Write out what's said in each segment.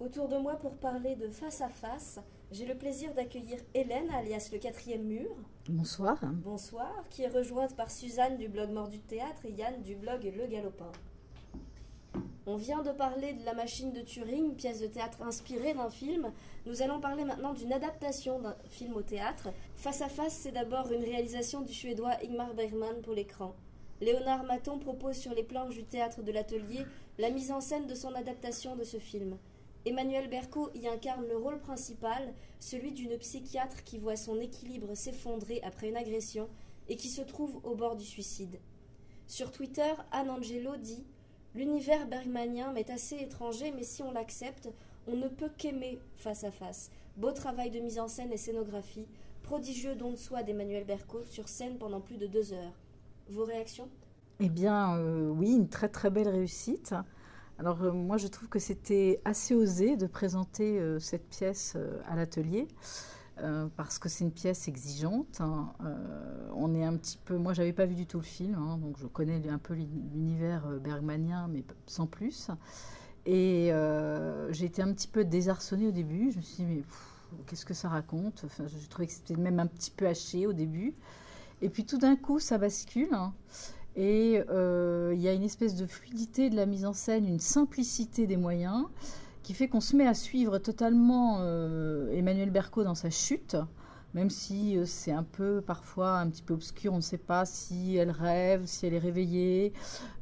Autour de moi pour parler de Face à Face, j'ai le plaisir d'accueillir Hélène, alias le 4e mur. Bonsoir. Bonsoir, qui est rejointe par Suzanne du blog Mort du Théâtre et Yann du blog Le Galopin. On vient de parler de La Machine de Turing, pièce de théâtre inspirée d'un film. Nous allons parler maintenant d'une adaptation d'un film au théâtre. Face à Face, c'est d'abord une réalisation du Suédois Ingmar Bergman pour l'écran. Léonard Maton propose sur les planches du théâtre de l'Atelier la mise en scène de son adaptation de ce film. Emmanuel Berco y incarne le rôle principal, celui d'une psychiatre qui voit son équilibre s'effondrer après une agression et qui se trouve au bord du suicide. Sur Twitter, Anne Angelo dit « L'univers bergmanien m'est assez étranger, mais si on l'accepte, on ne peut qu'aimer Face à Face. Beau travail de mise en scène et scénographie, prodigieux don de soi d'Emmanuel Berco sur scène pendant plus de 2 heures. » Vos réactions ? Eh bien, oui, une très très belle réussite. Alors moi je trouve que c'était assez osé de présenter cette pièce à l'atelier parce que c'est une pièce exigeante. On est un petit peu, moi j'avais pas vu du tout le film, donc je connais un peu l'univers bergmanien mais sans plus. Et j'ai été un petit peu désarçonnée au début. Je me suis dit mais qu'est-ce que ça raconte ? Enfin, je trouvais que c'était même un petit peu haché au début. Et puis tout d'un coup ça bascule. Et il y a une espèce de fluidité de la mise en scène, une simplicité des moyens qui fait qu'on se met à suivre totalement Emmanuel Berco dans sa chute, même si c'est un peu parfois un petit peu obscur, on ne sait pas si elle rêve, si elle est réveillée.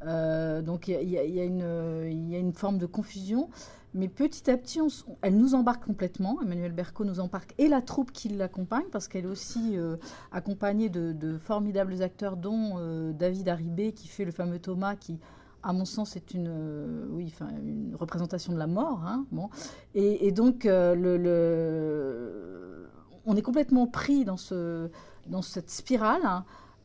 Donc il y a une forme de confusion. Mais petit à petit, elle nous embarque complètement. Emmanuel Berco nous embarque et la troupe qui l'accompagne, parce qu'elle est aussi accompagnée de formidables acteurs, dont David Haribé, qui fait le fameux Thomas, qui, à mon sens, est une représentation de la mort. Bon. Et donc, on est complètement pris dans cette spirale.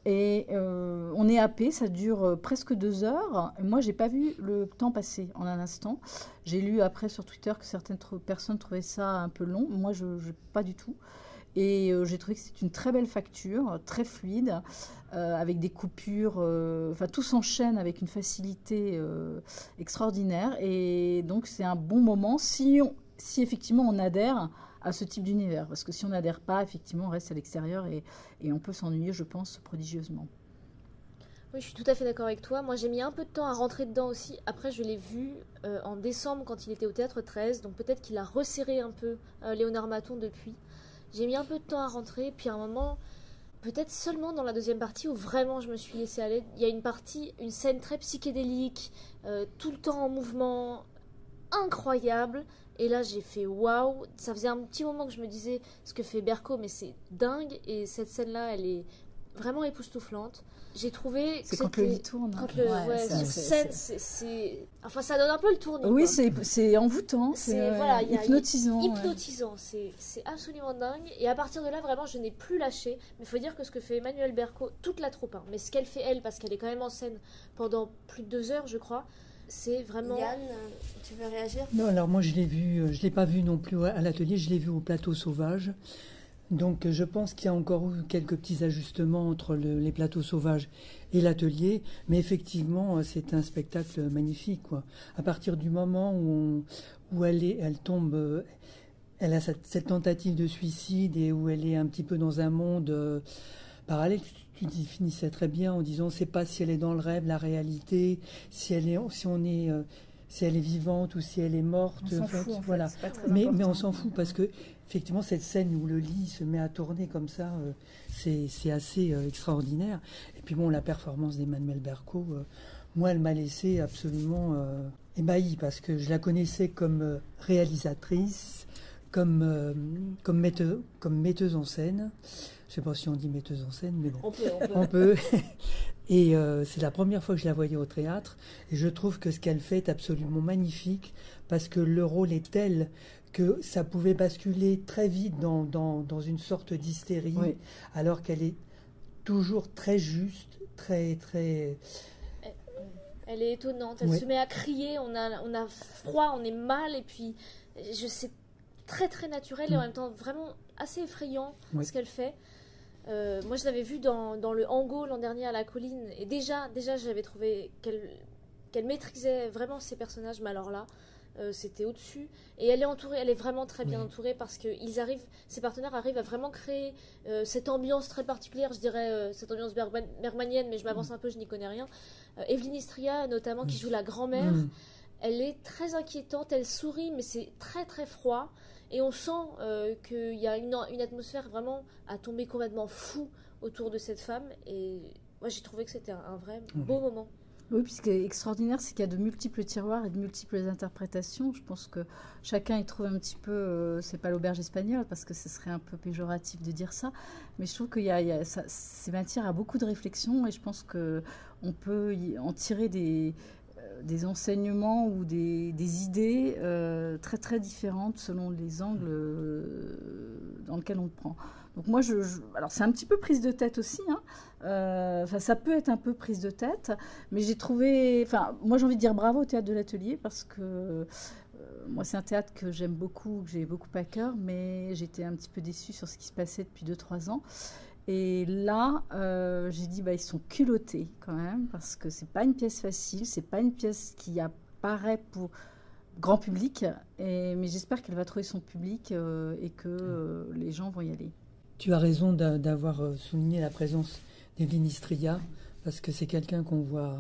Et on est happé, ça dure presque 2 heures. Moi, j'ai pas vu le temps passer en un instant. J'ai lu après sur Twitter que certaines personnes trouvaient ça un peu long. Moi, je pas du tout. Et j'ai trouvé que c'est une très belle facture, très fluide, avec des coupures. Enfin, tout s'enchaîne avec une facilité extraordinaire. Et donc, c'est un bon moment si effectivement on adhère à ce type d'univers. Parce que si on n'adhère pas, effectivement, on reste à l'extérieur et on peut s'ennuyer, je pense, prodigieusement. Oui, je suis tout à fait d'accord avec toi. Moi, j'ai mis un peu de temps à rentrer dedans aussi. Après, je l'ai vu en décembre quand il était au Théâtre 13. Donc peut-être qu'il a resserré un peu Léonard Maton depuis. J'ai mis un peu de temps à rentrer. Puis à un moment, peut-être seulement dans la deuxième partie où vraiment je me suis laissée aller. Il y a une scène très psychédélique, tout le temps en mouvement, incroyable. Et là, j'ai fait waouh. Ça faisait un petit moment que je me disais ce que fait Berco, mais c'est dingue. Et cette scène-là, elle est vraiment époustouflante. J'ai trouvé que c'est quand le lit tourne. Enfin, ça donne un peu le tournis. Oui, c'est envoûtant, c'est hypnotisant. Hypnotisant, c'est absolument dingue. Et à partir de là, vraiment, je n'ai plus lâché. Mais il faut dire que ce que fait Emmanuel Berco, toute la troupe, mais ce qu'elle fait elle, parce qu'elle est quand même en scène pendant plus de 2 heures, je crois. C'est vraiment... Yann, tu veux réagir ? Non, alors moi je l'ai pas vu non plus à l'atelier, je l'ai vu au plateau sauvage. Donc je pense qu'il y a encore eu quelques petits ajustements entre les plateaux sauvages et l'atelier, mais effectivement c'est un spectacle magnifique, quoi. À partir du moment où elle tombe, elle a cette tentative de suicide et où elle est un petit peu dans un monde parallèle. Tu définissais très bien en disant, on ne sait pas si elle est dans le rêve, la réalité, si elle est vivante ou si elle est morte. On s'en fout, en fait. Voilà. C'est pas très mais important. on s'en fout parce que effectivement cette scène où le lit se met à tourner comme ça, c'est assez extraordinaire. Et puis bon, la performance d'Emmanuel Berco, moi, elle m'a laissé absolument ébahie parce que je la connaissais comme réalisatrice, comme metteuse en scène. Je ne sais pas si on dit metteuse en scène, mais bon. On peut. Et c'est la première fois que je la voyais au théâtre. Et je trouve que ce qu'elle fait est absolument magnifique parce que le rôle est tel que ça pouvait basculer très vite dans une sorte d'hystérie, oui, alors qu'elle est toujours très juste, très, très... Elle est étonnante. Elle se met à crier, on a froid, on est mal, et puis c'est très très naturel et en même temps vraiment assez effrayant ce qu'elle fait. Moi, je l'avais vue dans le Angot l'an dernier à la colline. Et déjà j'avais trouvé qu'elle maîtrisait vraiment ses personnages. Mais alors là, c'était au-dessus. Et elle est vraiment très bien entourée parce que ses partenaires arrivent à vraiment créer cette ambiance très particulière. Je dirais cette ambiance bergmanienne, mais je m'avance un peu, je n'y connais rien. Evelyne Istria, notamment, qui joue la grand-mère. Elle est très inquiétante, elle sourit, mais c'est très très froid. Et on sent qu'il y a une atmosphère vraiment à tomber complètement fou autour de cette femme. Et moi, j'ai trouvé que c'était un vrai beau moment. Oui, puis ce qui est extraordinaire, c'est qu'il y a de multiples tiroirs et de multiples interprétations. Je pense que chacun y trouve un petit peu, c'est pas l'auberge espagnole, parce que ce serait un peu péjoratif de dire ça, mais je trouve qu'il c'est matière à beaucoup de réflexion, et je pense qu'on peut en tirer des enseignements ou des idées très très différentes selon les angles dans lesquels on le prend. Donc moi, alors c'est un petit peu prise de tête aussi, hein. Ça peut être un peu prise de tête, mais moi j'ai envie de dire bravo au Théâtre de l'Atelier, parce que moi c'est un théâtre que j'aime beaucoup, que j'ai beaucoup à cœur, mais j'étais un petit peu déçue sur ce qui se passait depuis 2-3 ans. Et là, j'ai dit, ils sont culottés quand même, parce que c'est pas une pièce facile, c'est pas une pièce qui apparaît pour grand public, mais j'espère qu'elle va trouver son public et que les gens vont y aller. Tu as raison d'avoir souligné la présence d'Evelyne Istria, parce que c'est quelqu'un qu'on voit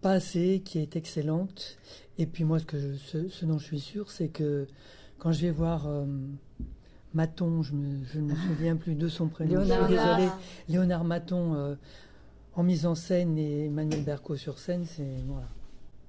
pas assez, qui est excellente. Et puis moi, ce dont je suis sûre, c'est que quand je vais voir Maton, je ne me souviens plus de son prénom, je suis désolée, Léonard Maton en mise en scène et Emmanuel Berco sur scène, voilà.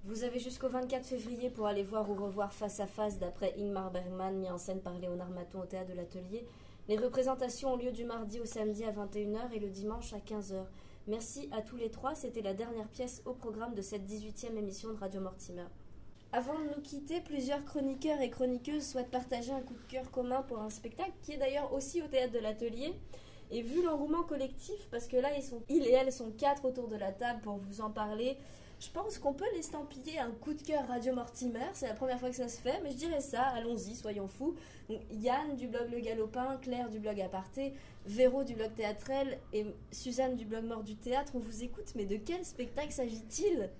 Vous avez jusqu'au 24 février pour aller voir ou revoir Face à Face d'après Ingmar Bergman, mis en scène par Léonard Maton au Théâtre de l'Atelier. Les représentations ont lieu du mardi au samedi à 21h et le dimanche à 15h. Merci à tous les trois, c'était la dernière pièce au programme de cette 18e émission de Radio Mortimer. Avant de nous quitter, plusieurs chroniqueurs et chroniqueuses souhaitent partager un coup de cœur commun pour un spectacle qui est d'ailleurs aussi au Théâtre de l'Atelier. Et vu l'engouement collectif, parce que là ils et elles sont 4 autour de la table pour vous en parler, je pense qu'on peut l'estampiller un coup de cœur Radio Mortimer. C'est la première fois que ça se fait, mais je dirais ça, allons-y, soyons fous. Donc, Yann du blog Le Galopin, Claire du blog Aparté, Véro du blog Théâtrel et Suzanne du blog Mort du Théâtre, on vous écoute, mais de quel spectacle s'agit-il ?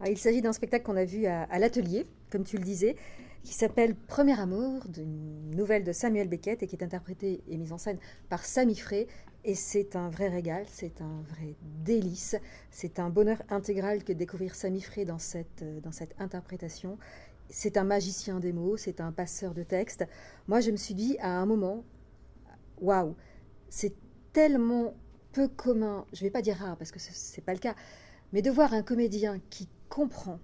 Il s'agit d'un spectacle qu'on a vu à l'Atelier, comme tu le disais, qui s'appelle Premier Amour, d'une nouvelle de Samuel Beckett et qui est interprétée et mise en scène par Sami Frey. Et c'est un vrai régal, c'est un vrai délice, c'est un bonheur intégral que de découvrir Sami Frey dans cette interprétation. C'est un magicien des mots, c'est un passeur de texte. Moi, je me suis dit à un moment, waouh, c'est tellement peu commun, je ne vais pas dire rare parce que ce n'est pas le cas, mais de voir un comédien qui comprend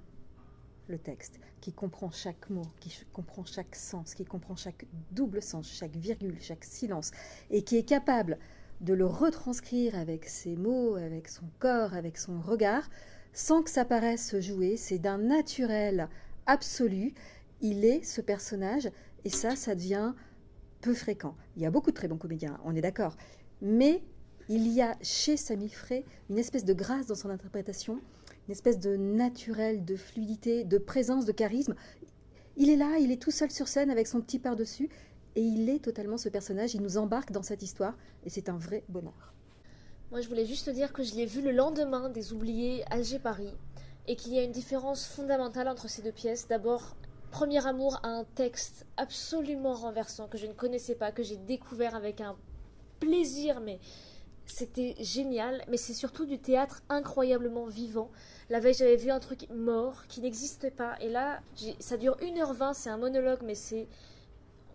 le texte, qui comprend chaque mot, qui comprend chaque sens, qui comprend chaque double sens, chaque virgule, chaque silence, et qui est capable de le retranscrire avec ses mots, avec son corps, avec son regard, sans que ça paraisse jouer. C'est d'un naturel absolu. Il est ce personnage, et ça devient peu fréquent. Il y a beaucoup de très bons comédiens, on est d'accord, mais il y a chez Sami Frey une espèce de grâce dans son interprétation, une espèce de naturel, de fluidité, de présence, de charisme. Il est là, il est tout seul sur scène avec son petit par-dessus, et il est totalement ce personnage, il nous embarque dans cette histoire, et c'est un vrai bonheur. Moi, je voulais juste dire que je l'ai vu le lendemain des Oubliés Alger-Paris, et qu'il y a une différence fondamentale entre ces deux pièces. D'abord, Premier Amour a un texte absolument renversant, que je ne connaissais pas, que j'ai découvert avec un plaisir, mais c'était génial. Mais c'est surtout du théâtre incroyablement vivant. La veille, j'avais vu un truc mort, qui n'existait pas, et là, ça dure 1h20, c'est un monologue, mais c'est...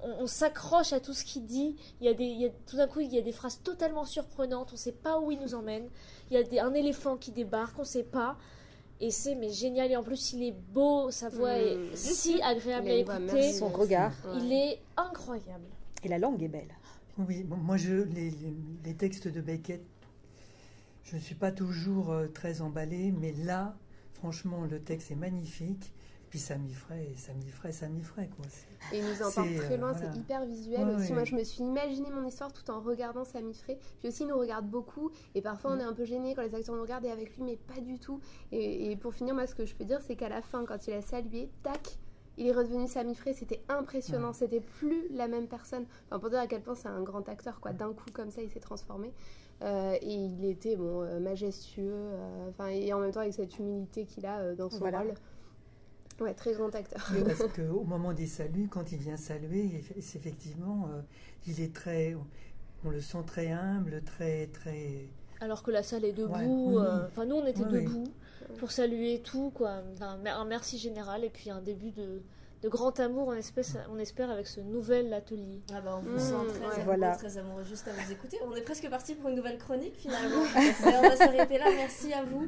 On s'accroche à tout ce qu'il dit. Tout d'un coup, il y a des phrases totalement surprenantes. On ne sait pas où il nous emmène. Il y a un éléphant qui débarque. On ne sait pas. Et c'est génial. Et en plus, il est beau. Sa voix est si agréable à écouter. Son regard. Il est incroyable. Et la langue est belle. Oui, moi, les textes de Beckett, je ne suis pas toujours très emballée. Mais là, franchement, le texte est magnifique. Puis Sami Frey, quoi. Et il nous emporte très loin, voilà. C'est hyper visuel aussi. Ouais. Moi, je me suis imaginé mon histoire tout en regardant Sami Frey. Puis aussi, il nous regarde beaucoup. Et parfois, on est un peu gêné quand les acteurs nous regardent et avec lui, mais pas du tout. Et pour finir, moi, ce que je peux dire, c'est qu'à la fin, quand il a salué, tac, il est redevenu Sami Frey, c'était impressionnant, Ouais. c'était plus la même personne. Enfin, pour dire à quel point c'est un grand acteur, quoi. D'un coup, comme ça, il s'est transformé. Et il était majestueux, et en même temps avec cette humilité qu'il a dans son Voilà. rôle. Ouais, très grand acteur. Oui, parce qu'au moment des saluts, quand il vient saluer, c'est effectivement, il est très, on le sent très humble, très, très. Alors que la salle est debout. Ouais, oui, oui. Enfin, nous, on était Oui, oui. debout pour saluer tout, quoi. Enfin, un merci général et puis un début de grand amour, on espère, avec ce nouvel atelier. Ah bah, on vous Mmh, sent ouais. très amoureux, Voilà. très amoureux juste à vous écouter. On est presque parti pour une nouvelle chronique finalement. Mais on va s'arrêter là. Merci à vous.